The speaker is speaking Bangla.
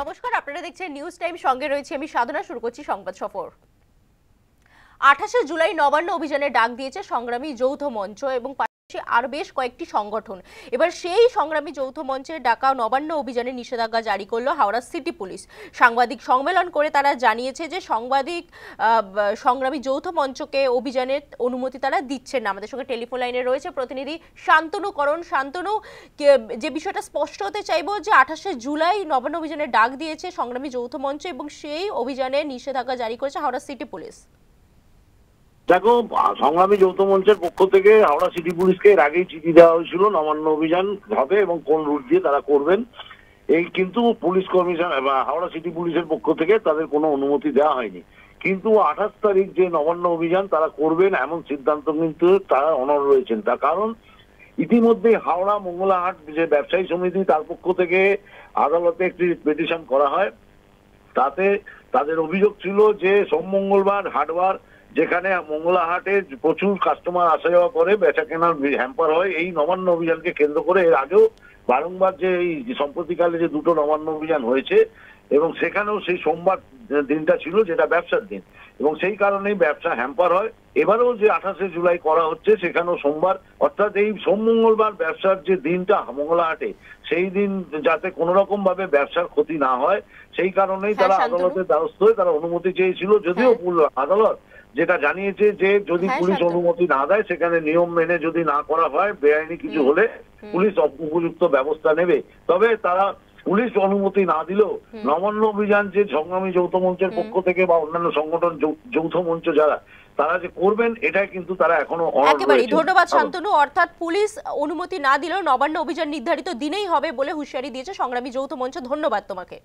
নমস্কার, আপনারা দেখছেন নিউজ টাইম, সঙ্গে রয়েছে আমি সাধনা। শুরু করছি সংবাদ সফর। 28শে জুলাই নবান্ন অভিযানের ডাক দিয়েছে সংগ্রামী যৌথ মঞ্চ এবং আর বেশ কয়েকটি সংগঠন। এবার সেই সংগ্রামী যৌথ মঞ্চের ডাকা নবান্ন অভিযানে নিষেধাজ্ঞা জারি করলো হাওড়া সিটি পুলিশ। সাংবাদিক সম্মেলন করে তারা জানিয়েছে যে সংগ্রামী যৌথ মঞ্চকে অভিযানের অনুমতি তারা দিচ্ছেন না। আমাদের সঙ্গে টেলিফোন লাইনে রয়েছে প্রতিনিধি শান্তনু করণ। শান্তনু, যে বিষয়টা স্পষ্ট হতে চাইবো যে 28শে জুলাই নবান্ন অভিযানের ডাক দিয়েছে সংগ্রামী যৌথ মঞ্চ এবং সেই অভিযানে নিষেধাজ্ঞা জারি করেছে হাওড়া সিটি পুলিশ। দেখো, সংগ্রামী যৌথ মঞ্চের পক্ষ থেকে হাওড়া সিটি পুলিশকে এর আগেই চিঠি দেওয়া হয়েছিল নবান্ন অভিযান হবে এবং কোন রুট দিয়ে তারা করবেন। এই কিন্তু পুলিশ কমিশন হাওড়া সিটি পুলিশের পক্ষ থেকে তাদের কোনো অনুমতি দেওয়া হয়নি। কিন্তু 28 তারিখ যে নবান্ন অভিযান তারা করবেন এমন সিদ্ধান্ত কিন্তু তারা অনড় রয়েছেন। তার কারণ ইতিমধ্যে হাওড়া মঙ্গলাহাট যে ব্যবসায়ী সমিতি তার পক্ষ থেকে আদালতে একটি পিটিশন করা হয়। তাতে তাদের অভিযোগ ছিল যে সোম মঙ্গলবার হাটবার, যেখানে মঙ্গলাহাটে প্রচুর কাস্টমার আসা যাওয়া করে, বেচা কেনার হ্যাম্পার হয়। এই নবান্ন অভিযানকে কেন্দ্র করে এর আগেও বারংবার যে এই সম্প্রতিকালে যে দুটো নবান্ন অভিযান হয়েছে এবং সেখানেও সেই সোমবার দিনটা ছিল যেটা ব্যবসার দিন এবং সেই কারণেই ব্যবসা হ্যাম্পার হয়। এবারেও যে 28শে জুলাই করা হচ্ছে সেখানেও সোমবার, অর্থাৎ এই সোম মঙ্গলবার ব্যবসার যে দিনটা মঙ্গলাহাটে, সেই দিন যাতে কোনো রকম ভাবে ব্যবসার ক্ষতি না হয় সেই কারণেই তারা আদালতের দ্বারস্থ হয়ে তারা অনুমতি চেয়েছিল। যদিও আদালত যেটা জানিয়েছে যে যদি পুলিশ অনুমতি না দেয়, সেখানে নিয়ম মেনে যদি না করা হয়, বেআইনি কিছু হলে পুলিশ উপযুক্ত ব্যবস্থা নেবে। তবে তারা পুলিশ অনুমতি না দিলেও নবান্ন অভিযান যে সংগ্রামী যৌথ মঞ্চের পক্ষ থেকে বা অন্যান্য সংগঠন যৌথ মঞ্চ যারা তারা যে করবেন এটাই কিন্তু তারা এখনো একেবারে। ধন্যবাদ শান্তনু। অর্থাৎ পুলিশ অনুমতি না দিলেও নবান্ন অভিযান নির্ধারিত দিনেই হবে বলে হুঁশিয়ারি দিয়েছে সংগ্রামী যৌথ মঞ্চ। ধন্যবাদ তোমাকে।